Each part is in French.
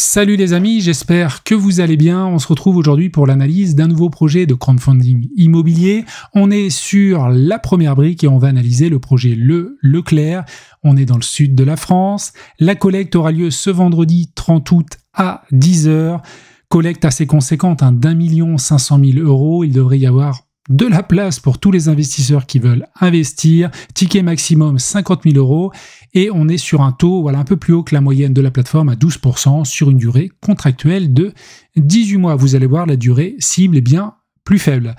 Salut les amis, j'espère que vous allez bien. On se retrouve aujourd'hui pour l'analyse d'un nouveau projet de crowdfunding immobilier. On est sur la première brique et on va analyser le projet Leclerc. On est dans le sud de la France. La collecte aura lieu ce vendredi 30 août à 10 h. Collecte assez conséquente, d'1 500 000 €. Il devrait y avoir de la place pour tous les investisseurs qui veulent investir. Ticket maximum 50 000 € et on est sur un taux un peu plus haut que la moyenne de la plateforme à 12% sur une durée contractuelle de 18 mois. Vous allez voir, la durée cible est bien plus faible.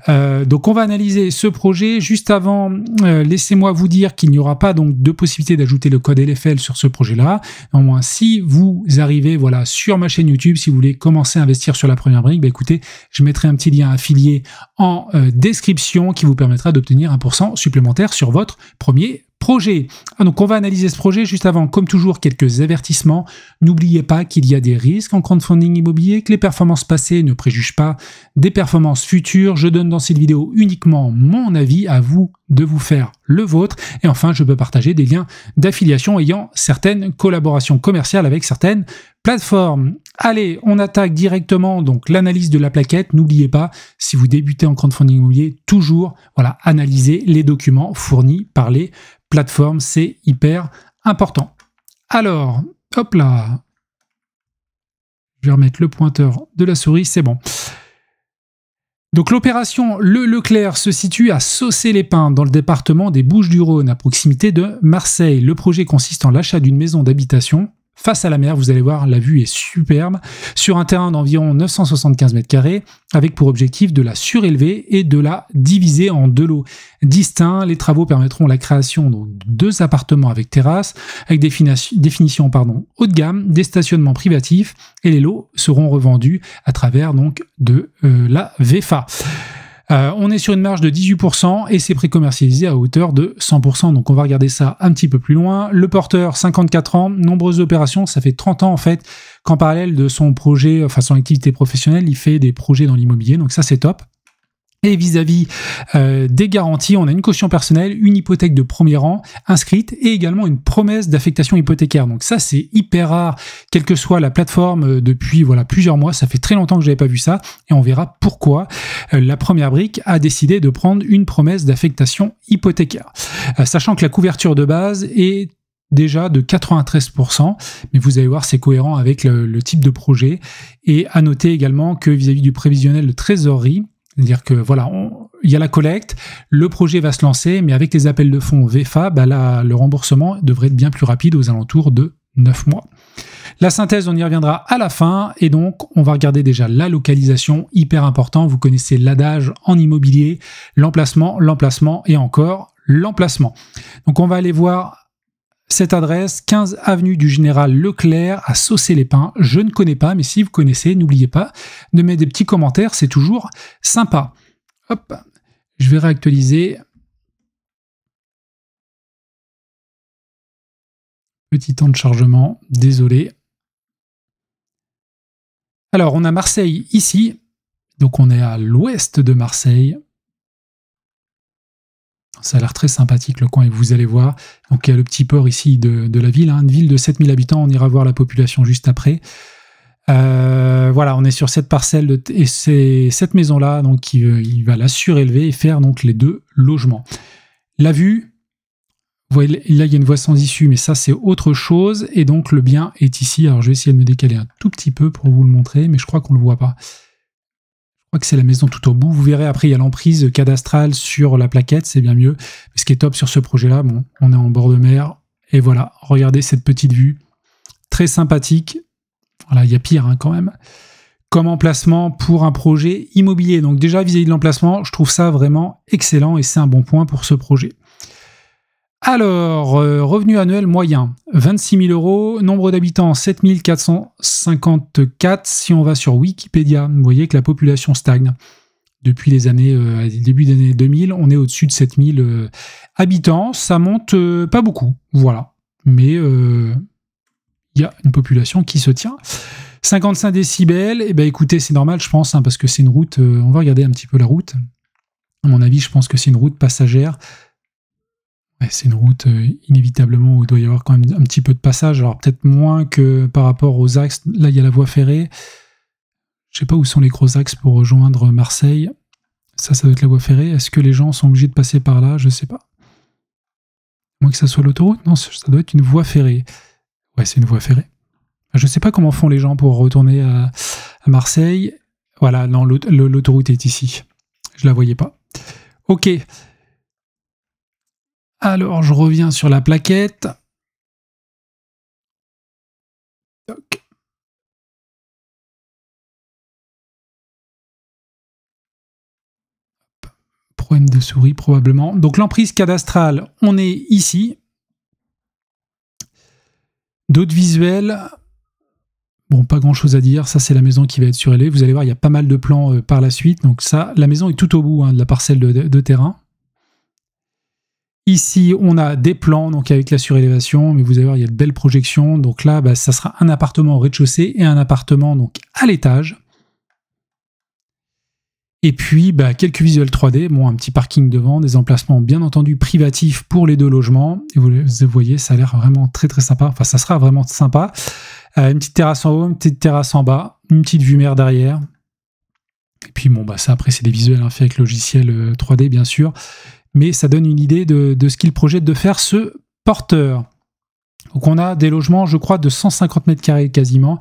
Donc on va analyser ce projet. Juste avant, laissez-moi vous dire qu'il n'y aura pas donc de possibilité d'ajouter le code LFL sur ce projet-là. Au moins, si vous arrivez sur ma chaîne YouTube, si vous voulez commencer à investir sur la première brique, écoutez, je mettrai un petit lien affilié en description qui vous permettra d'obtenir 1% supplémentaire sur votre premier projet. Donc on va analyser ce projet. Juste avant, comme toujours, quelques avertissements. N'oubliez pas qu'il y a des risques en crowdfunding immobilier, que les performances passées ne préjugent pas des performances futures. Je donne dans cette vidéo uniquement mon avis, à vous de vous faire le vôtre. Et enfin, je peux partager des liens d'affiliation ayant certaines collaborations commerciales avec certaines plateformes. Allez, on attaque directement donc l'analyse de la plaquette. N'oubliez pas, si vous débutez en crowdfunding immobilier, toujours analyser les documents fournis par les plateformes, c'est hyper important. Alors, hop là, je vais remettre le pointeur de la souris, c'est bon. Donc l'opération Leclerc se situe à Saucé-les-Pins, dans le département des Bouches-du-Rhône, à proximité de Marseille. Le projet consiste en l'achat d'une maison d'habitation face à la mer. Vous allez voir, la vue est superbe, sur un terrain d'environ 975 m², avec pour objectif de la surélever et de la diviser en deux lots distincts. Les travaux permettront la création de 2 appartements avec terrasse, avec définition haut de gamme, des stationnements privatifs, et les lots seront revendus à travers de la VFA. On est sur une marge de 18% et c'est précommercialisé à hauteur de 100%. Donc on va regarder ça un petit peu plus loin. Le porteur, 54 ans, nombreuses opérations, ça fait 30 ans en fait qu'en parallèle de son projet, son activité professionnelle, il fait des projets dans l'immobilier. Donc ça c'est top. Et vis-à-vis des garanties, on a une caution personnelle, une hypothèque de premier rang inscrite et également une promesse d'affectation hypothécaire. Donc ça, c'est hyper rare, quelle que soit la plateforme, depuis plusieurs mois. Ça fait très longtemps que je n'avais pas vu ça et on verra pourquoi la première brique a décidé de prendre une promesse d'affectation hypothécaire. Sachant que la couverture de base est déjà de 93%, mais vous allez voir, c'est cohérent avec le type de projet. Et à noter également que vis-à-vis du prévisionnel de trésorerie, c'est-à-dire que il y a la collecte, le projet va se lancer, mais avec les appels de fonds VFA, le remboursement devrait être bien plus rapide, aux alentours de 9 mois. La synthèse, on y reviendra à la fin, et donc on va regarder déjà la localisation, hyper important. Vous connaissez l'adage en immobilier, l'emplacement et encore l'emplacement. Donc on va aller voir cette adresse, 15 avenue du Général Leclerc à Saucé-les-Pins. Je ne connais pas, mais si vous connaissez, n'oubliez pas de mettre des petits commentaires, c'est toujours sympa. Hop, je vais réactualiser. Petit temps de chargement, désolé. Alors, on a Marseille ici, donc on est à l'ouest de Marseille. Ça a l'air très sympathique le coin et vous allez voir. Donc il y a le petit port ici de la ville, une ville de 7000 habitants, on ira voir la population juste après. On est sur cette parcelle et c'est cette maison-là, donc il va la surélever et faire donc les 2 logements. La vue, vous voyez là il y a une voie sans issue, mais ça c'est autre chose. Et donc le bien est ici. Alors je vais essayer de me décaler un tout petit peu pour vous le montrer, mais je crois qu'on ne le voit pas. Je crois que c'est la maison tout au bout. Vous verrez après, il y a l'emprise cadastrale sur la plaquette, c'est bien mieux. Ce qui est top sur ce projet-là, on est en bord de mer. Et voilà, regardez cette petite vue. Très sympathique. Voilà, il y a pire quand même. Comme emplacement pour un projet immobilier. Donc déjà, vis-à-vis de l'emplacement, je trouve ça vraiment excellent et c'est un bon point pour ce projet. Alors, revenu annuel moyen, 26 000 €, nombre d'habitants 7 454. Si on va sur Wikipédia, vous voyez que la population stagne. Depuis les années, début des années 2000, on est au-dessus de 7 000 habitants. Ça monte pas beaucoup, voilà. Mais il y a une population qui se tient. 55 décibels, et écoutez, c'est normal, je pense, parce que c'est une route. On va regarder un petit peu la route. À mon avis, je pense que c'est une route passagère. Ouais, c'est une route inévitablement où il doit y avoir quand même un petit peu de passage. Alors peut-être moins que par rapport aux axes. Là, il y a la voie ferrée. Je sais pas où sont les gros axes pour rejoindre Marseille. Ça doit être la voie ferrée. Est-ce que les gens sont obligés de passer par là? Je sais pas. Moins que ça soit l'autoroute? Non, ça doit être une voie ferrée. Ouais, c'est une voie ferrée. Je sais pas comment font les gens pour retourner à Marseille. Voilà, non, l'autoroute est ici. Je la voyais pas. Ok. Alors, je reviens sur la plaquette. Toc. Problème de souris, probablement. Donc, l'emprise cadastrale, on est ici. D'autres visuels. Bon, pas grand-chose à dire. Ça, c'est la maison qui va être surélevée. Vous allez voir, il y a pas mal de plans par la suite. Donc ça, la maison est tout au bout de la parcelle de terrain. Ici, on a des plans donc avec la surélévation, mais vous allez voir, il y a de belles projections. Donc là, ça sera un appartement au rez-de-chaussée et un appartement donc à l'étage. Et puis, quelques visuels 3D. Bon, un petit parking devant, des emplacements bien entendu privatifs pour les deux logements. Et vous voyez, ça a l'air vraiment très très sympa. Enfin, ça sera vraiment sympa. Une petite terrasse en haut, une petite terrasse en bas, une petite vue mer derrière. Et puis bon, ça après c'est des visuels faits avec logiciel 3D bien sûr, mais ça donne une idée de ce qu'il projette de faire ce porteur. Donc on a des logements, je crois, de 150 mètres carrés quasiment,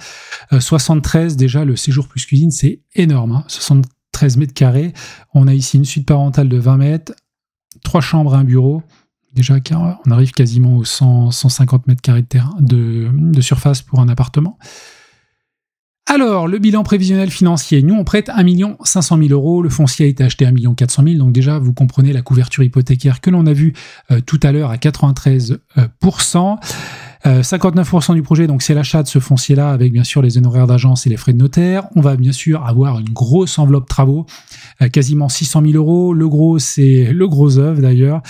73 déjà, le séjour plus cuisine, c'est énorme, 73 mètres carrés. On a ici une suite parentale de 20 mètres, 3 chambres et un bureau. Déjà, on arrive quasiment aux 150 mètres carrés de terrain, de surface pour un appartement. Alors, le bilan prévisionnel financier. Nous, on prête 1 500 000 €. Le foncier a été acheté 1 400 000 €. Donc déjà, vous comprenez la couverture hypothécaire que l'on a vue tout à l'heure à 93%. 59% du projet, donc c'est l'achat de ce foncier-là avec bien sûr les honoraires d'agence et les frais de notaire. On va bien sûr avoir une grosse enveloppe travaux, quasiment 600 000 €. Le gros, c'est le gros œuvre d'ailleurs.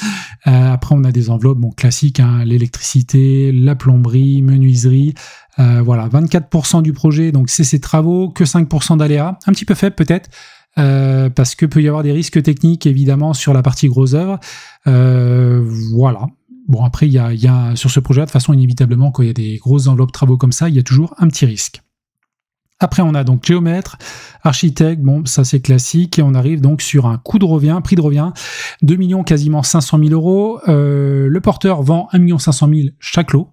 Après, on a des enveloppes classiques, l'électricité, la plomberie, menuiserie. Voilà, 24% du projet, donc c'est ces travaux, que 5% d'aléas. Un petit peu faible peut-être, parce que peut y avoir des risques techniques évidemment sur la partie gros œuvre. Voilà. Bon, après, il y a sur ce projet, de toute façon, inévitablement, quand il y a des grosses enveloppes travaux comme ça, il y a toujours un petit risque. Après, on a donc géomètre, architecte, bon, ça c'est classique, et on arrive donc sur un prix de revient, 2 millions quasiment 500 000 €. Le porteur vend 1 500 000 € chaque lot.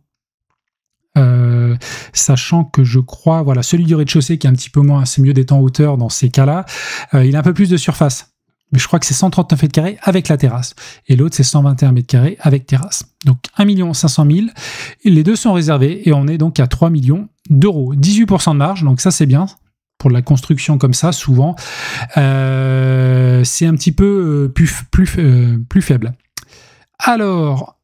Sachant que je crois, voilà, celui du rez-de-chaussée qui est un petit peu moins, c'est mieux d'être en hauteur dans ces cas-là, il a un peu plus de surface. Mais je crois que c'est 139 mètres carrés avec la terrasse. Et l'autre, c'est 121 mètres carrés avec terrasse. Donc 1 500 000 €. Les deux sont réservés et on est donc à 3 millions d'euros. 18% de marge, donc ça c'est bien. Pour de la construction comme ça, souvent, c'est un petit peu plus faible. Alors,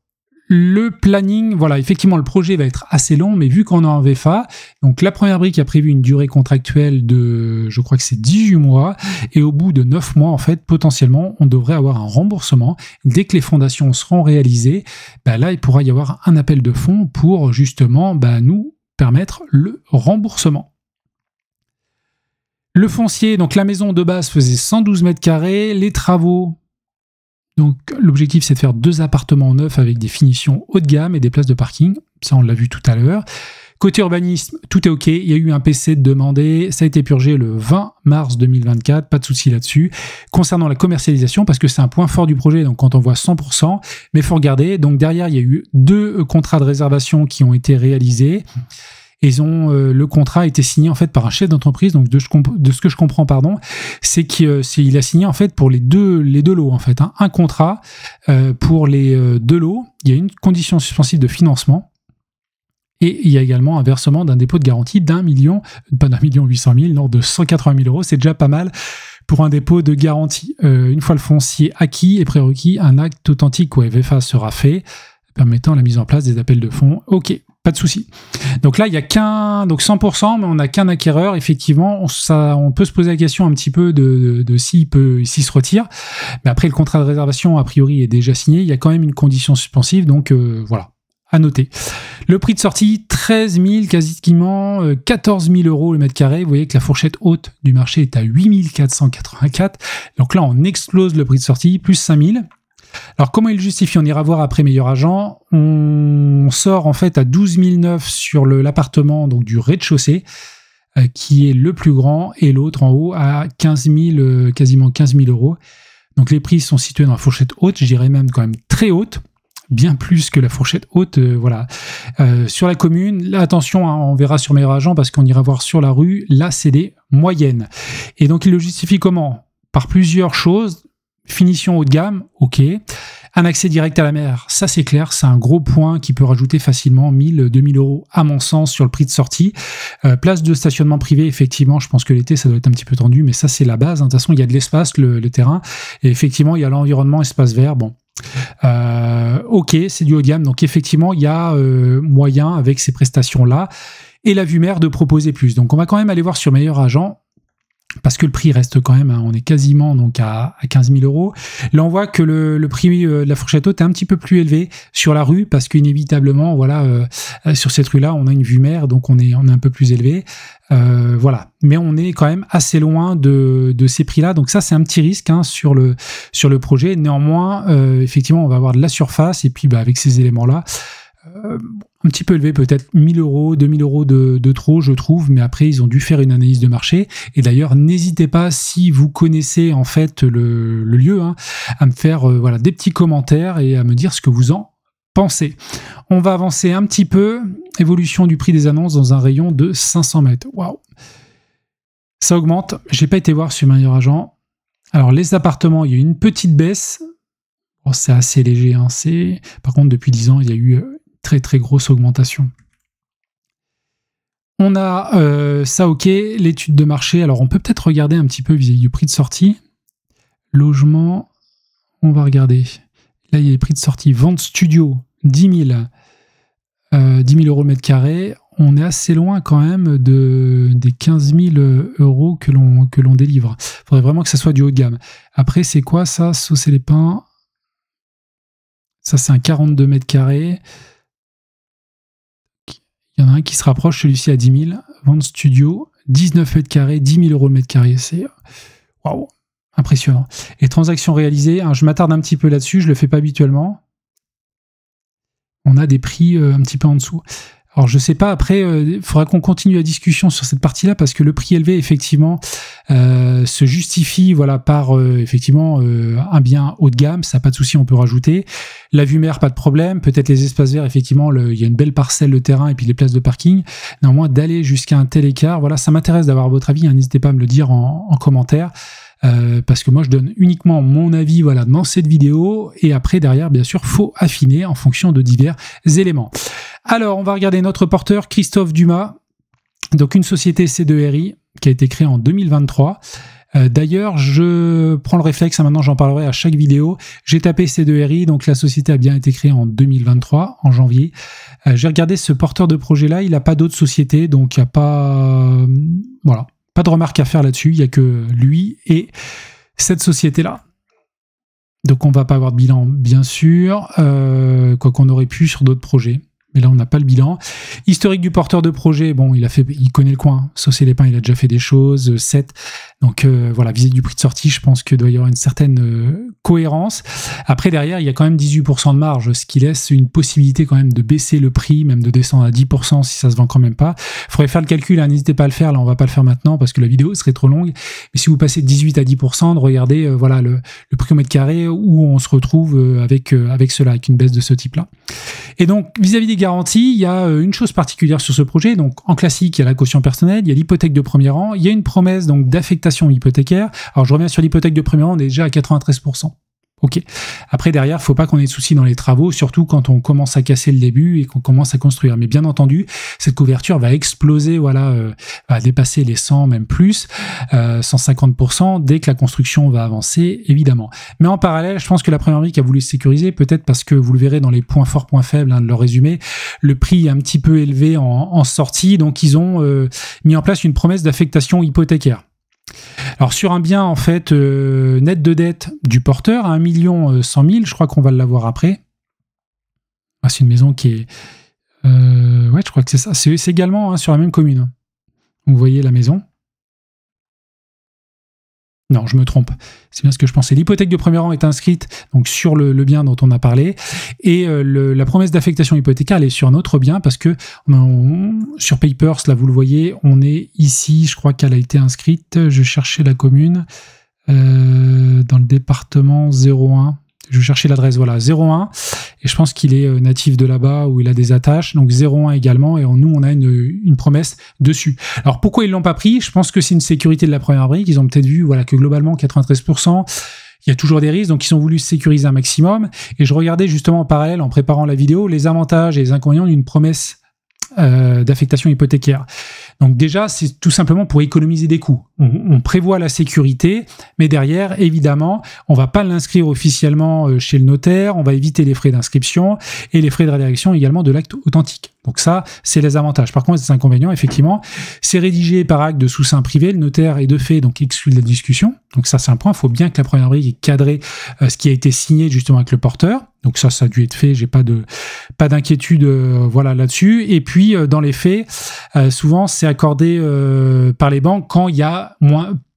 le planning, voilà, effectivement, le projet va être assez long, mais vu qu'on est en VFA, donc la première brique a prévu une durée contractuelle de, je crois que c'est 18 mois, et au bout de 9 mois, en fait, potentiellement, on devrait avoir un remboursement. Dès que les fondations seront réalisées, là, il pourra y avoir un appel de fonds pour, justement, nous permettre le remboursement. Le foncier, donc la maison de base faisait 112 mètres carrés, les travaux... Donc l'objectif c'est de faire 2 appartements neufs avec des finitions haut de gamme et des places de parking, ça on l'a vu tout à l'heure. Côté urbanisme, tout est ok, il y a eu un PC demandé, ça a été purgé le 20 mars 2024, pas de souci là-dessus. Concernant la commercialisation, parce que c'est un point fort du projet, donc quand on voit 100%, mais il faut regarder, donc derrière il y a eu 2 contrats de réservation qui ont été réalisés. Le contrat a été signé en fait par un chef d'entreprise, donc de ce que je comprends, c'est qu'il a signé en fait pour les deux lots en fait, un contrat pour les 2 lots. Il y a une condition suspensive de financement et il y a également un versement d'un dépôt de garantie de 1 180 000 €. C'est déjà pas mal pour un dépôt de garantie. Une fois le foncier acquis et prérequis, un acte authentique ou VFA sera fait, permettant la mise en place des appels de fonds. Ok. Pas de souci. Donc là, il n'y a qu'un, donc 100%, mais on n'a qu'un acquéreur. Effectivement, on peut se poser la question un petit peu de s'il se retire. Mais après, le contrat de réservation, a priori, est déjà signé. Il y a quand même une condition suspensive, donc voilà, à noter. Le prix de sortie, 13 000, quasiment 14 000 € le mètre carré. Vous voyez que la fourchette haute du marché est à 8 484. Donc là, on explose le prix de sortie, plus 5 000. Alors comment il justifie? On ira voir après Meilleur Agent. On sort en fait à 12 900 sur l'appartement donc du rez-de-chaussée, qui est le plus grand, et l'autre en haut à 15 000, quasiment 15 000 euros. Donc les prix sont situés dans la fourchette haute, je dirais même quand même très haute, bien plus que la fourchette haute, voilà. Sur la commune, là attention, hein, on verra sur Meilleur Agent parce qu'on ira voir sur la rue, là c'est des moyennes. Et donc il le justifie comment? Par plusieurs choses. Finition haut de gamme, ok. Un accès direct à la mer, ça c'est clair, c'est un gros point qui peut rajouter facilement 1000, 2000 euros à mon sens sur le prix de sortie. Place de stationnement privé, effectivement, je pense que l'été ça doit être un petit peu tendu, mais ça c'est la base. De toute façon, il y a de l'espace, le terrain, et effectivement il y a l'environnement, espace vert, bon. Ok, c'est du haut de gamme, donc effectivement il y a moyen avec ces prestations-là et la vue mer de proposer plus. Donc on va quand même aller voir sur Meilleur Agent, parce que le prix reste quand même, hein, on est quasiment donc à 15 000 euros. Là, on voit que le prix de la fourchette haute est un petit peu plus élevé sur la rue, parce qu'inévitablement, voilà, sur cette rue-là, on a une vue mer, donc on est un peu plus élevé. Voilà, mais on est quand même assez loin de ces prix-là, donc ça c'est un petit risque, hein, sur le projet. Néanmoins, effectivement, on va avoir de la surface, et puis avec ces éléments-là, un petit peu élevé, peut-être 1000 euros, 2000 euros de trop, je trouve, mais après, ils ont dû faire une analyse de marché. Et d'ailleurs, n'hésitez pas, si vous connaissez en fait le lieu, hein, à me faire voilà, des petits commentaires et à me dire ce que vous en pensez. On va avancer un petit peu. Évolution du prix des annonces dans un rayon de 500 mètres. Waouh! Ça augmente. J'ai pas été voir sur Meilleur Agent. Alors, les appartements, il y a une petite baisse. Bon, c'est assez léger, hein. Par contre, depuis 10 ans, il y a eu très très grosse augmentation. On a ça, ok, l'étude de marché. Alors on peut peut-être regarder un petit peu vis-à-vis du prix de sortie. Logement, on va regarder. Là, il y a les prix de sortie. Vente studio, 10 000 euros le mètre carré. On est assez loin quand même des 15 000 euros que l'on délivre. Il faudrait vraiment que ça soit du haut de gamme. Après, c'est quoi ça? Saucer les pains. Ça, c'est un 42 mètres carrés. Il y en a un qui se rapproche, celui-ci à 10 000. Vente studio, 19 mètres carrés, 10 000 euros le mètre carré. C'est waouh, impressionnant. Et transactions réalisées, hein, je m'attarde un petit peu là-dessus, je ne le fais pas habituellement. On a des prix un petit peu en dessous. Alors je sais pas, après, il faudra qu'on continue la discussion sur cette partie-là, parce que le prix élevé, effectivement, se justifie voilà, par effectivement un bien haut de gamme, ça pas de souci, on peut rajouter. La vue mer, pas de problème. Peut-être les espaces verts, effectivement, il y a une belle parcelle de terrain et puis les places de parking. Néanmoins, d'aller jusqu'à un tel écart, voilà, ça m'intéresse d'avoir votre avis, hein, n'hésitez pas à me le dire en commentaire. Parce que moi je donne uniquement mon avis voilà, dans cette vidéo, et après derrière bien sûr faut affiner en fonction de divers éléments. Alors on va regarder notre porteur Christophe Dumas, donc une société C2RI qui a été créée en 2023. D'ailleurs je prends le réflexe, hein, maintenant j'en parlerai à chaque vidéo, j'ai tapé C2RI, donc la société a bien été créée en 2023, en janvier. J'ai regardé ce porteur de projet là, il n'a pas d'autres sociétés, donc il n'y a pas... voilà. Pas de remarques à faire là-dessus, il n'y a que lui et cette société-là. Donc on ne va pas avoir de bilan, bien sûr, quoi qu'on aurait pu sur d'autres projets. Mais là, on n'a pas le bilan. Historique du porteur de projet, bon, il connaît le coin. Saucer les pains, il a déjà fait des choses. 7. Donc voilà, vis-à-vis du prix de sortie, je pense qu'il doit y avoir une certaine cohérence. Après, derrière, il y a quand même 18% de marge, ce qui laisse une possibilité quand même de baisser le prix, même de descendre à 10% si ça se vend quand même pas. Il faudrait faire le calcul, hein, n'hésitez pas à le faire. Là, on va pas le faire maintenant parce que la vidéo serait trop longue. Mais si vous passez de 18 à 10%, de regarder voilà, le prix au mètre carré où on se retrouve avec cela, avec une baisse de ce type-là. Et donc, vis-à-vis des garanties, il y a une chose particulière sur ce projet. Donc, en classique, il y a la caution personnelle, il y a l'hypothèque de premier rang, il y a une promesse donc d'affectation hypothécaire. Alors, je reviens sur l'hypothèque de premier rang, on est déjà à 93%. Ok. Après, derrière, il ne faut pas qu'on ait de soucis dans les travaux, surtout quand on commence à casser le début et qu'on commence à construire. Mais bien entendu, cette couverture va exploser, voilà, va dépasser les 100, même plus, 150% dès que la construction va avancer, évidemment. Mais en parallèle, je pense que la première brique a voulu sécuriser, peut-être parce que vous le verrez dans les points forts, points faibles, hein, de leur résumé, le prix est un petit peu élevé en sortie, donc ils ont mis en place une promesse d'affectation hypothécaire. Alors sur un bien en fait net de dette du porteur à 1 100 000, je crois qu'on va l'avoir après. Ah, c'est une maison qui est... ouais, je crois que c'est ça. C'est également hein, sur la même commune. Vous voyez la maison. Non, je me trompe. C'est bien ce que je pensais. L'hypothèque de premier rang est inscrite donc sur le bien dont on a parlé et la promesse d'affectation hypothécaire elle est sur notre bien parce que sur Papers, là vous le voyez, on est ici, je crois qu'elle a été inscrite, je cherchais la commune, dans le département 01. Je cherchais l'adresse, voilà, 01, et je pense qu'il est natif de là-bas, où il a des attaches, donc 01 également, et nous, on a une promesse dessus. Alors, pourquoi ils l'ont pas pris? Je pense que c'est une sécurité de la première brique, ils ont peut-être vu, voilà, que globalement, 93%, il y a toujours des risques, donc ils ont voulu sécuriser un maximum, et je regardais justement en parallèle, en préparant la vidéo, les avantages et les inconvénients d'une promesse d'affectation hypothécaire. Donc déjà, c'est tout simplement pour économiser des coûts. On prévoit la sécurité, mais derrière, évidemment, on va pas l'inscrire officiellement chez le notaire, on va éviter les frais d'inscription et les frais de rédaction également de l'acte authentique. Donc ça, c'est les avantages. Par contre, les inconvénients, effectivement, c'est rédigé par acte de sous-seing privé, le notaire est de fait donc exclu de la discussion. Donc ça, c'est un point. Il faut bien que la première brique ait cadré ce qui a été signé justement avec le porteur. Donc ça a dû être fait. J'ai pas d'inquiétude, voilà là-dessus. Et puis dans les faits, souvent c'est accordé par les banques quand il y a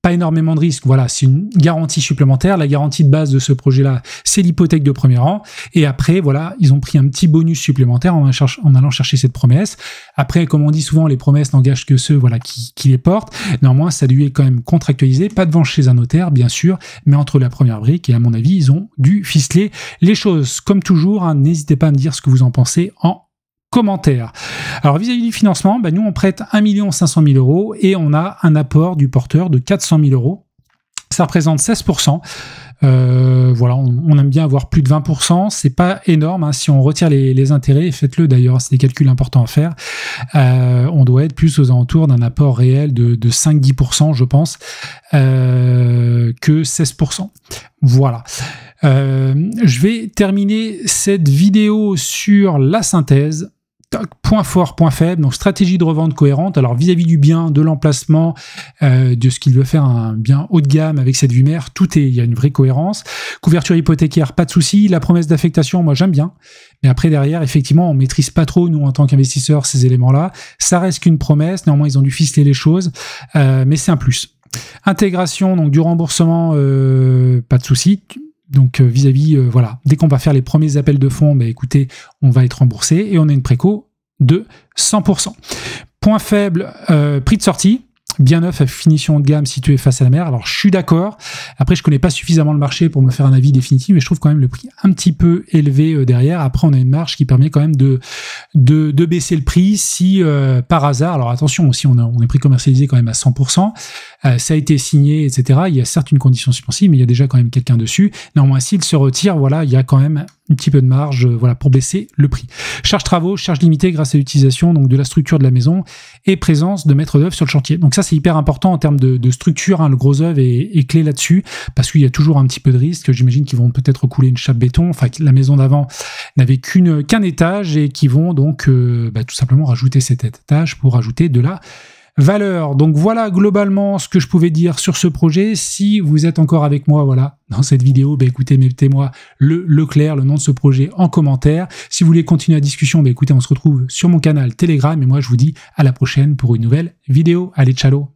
pas énormément de risques. Voilà, c'est une garantie supplémentaire. La garantie de base de ce projet-là, c'est l'hypothèque de premier rang. Et après, voilà, ils ont pris un petit bonus supplémentaire en allant chercher cette promesse. Après, comme on dit souvent, les promesses n'engagent que ceux, voilà, qui les portent. Néanmoins, ça lui est quand même contractualisé. Pas devant chez un notaire, bien sûr, mais entre la première brique et à mon avis, ils ont dû ficeler les choses. Comme toujours, hein, n'hésitez pas à me dire ce que vous en pensez en commentaire. Alors vis-à-vis du financement, nous on prête 1 500 000 € et on a un apport du porteur de 400 000 €. Ça représente 16%. Voilà, on aime bien avoir plus de 20%. C'est pas énorme, hein, si on retire les intérêts. Faites-le d'ailleurs, c'est des calculs importants à faire. On doit être plus aux alentours d'un apport réel de 5-10%, je pense, que 16%. Voilà. Je vais terminer cette vidéo sur la synthèse. Point fort, point faible, donc stratégie de revente cohérente. Alors vis-à-vis du bien, de l'emplacement, de ce qu'il veut faire un bien haut de gamme avec cette vue mer, il y a une vraie cohérence. Couverture hypothécaire, pas de souci. La promesse d'affectation, moi j'aime bien. Mais après derrière, effectivement, on maîtrise pas trop, nous en tant qu'investisseurs, ces éléments-là. Ça reste qu'une promesse. Néanmoins, ils ont dû ficeler les choses, mais c'est un plus. Intégration, donc du remboursement, pas de souci. Donc vis-à-vis, voilà, dès qu'on va faire les premiers appels de fonds, écoutez, on va être remboursé et on a une préco de 100%. Point faible, prix de sortie. Bien neuf à finition de gamme situé face à la mer. Alors je suis d'accord. Après je connais pas suffisamment le marché pour me faire un avis définitif, mais je trouve quand même le prix un petit peu élevé derrière. Après on a une marge qui permet quand même de baisser le prix si par hasard. Alors attention aussi, on est prix commercialisé quand même à 100%. Ça a été signé, etc. Il y a certes une condition suspensive, mais il y a déjà quand même quelqu'un dessus. Néanmoins, s'il se retire, voilà, il y a quand même un petit peu de marge, voilà, pour baisser le prix. Charge travaux, charge limitée grâce à l'utilisation donc de la structure de la maison et présence de maître d'œuvre sur le chantier. Donc ça, c'est hyper important en termes de structure. Hein, le gros œuvre est clé là-dessus parce qu'il y a toujours un petit peu de risque. J'imagine qu'ils vont peut-être couler une chape béton. Enfin, la maison d'avant n'avait qu'un étage et qui vont donc tout simplement rajouter cet étage pour rajouter de la valeur. Donc voilà globalement ce que je pouvais dire sur ce projet. Si vous êtes encore avec moi, voilà, dans cette vidéo, écoutez, mettez-moi le nom de ce projet en commentaire. Si vous voulez continuer la discussion, écoutez, on se retrouve sur mon canal Telegram et moi je vous dis à la prochaine pour une nouvelle vidéo. Allez, ciao.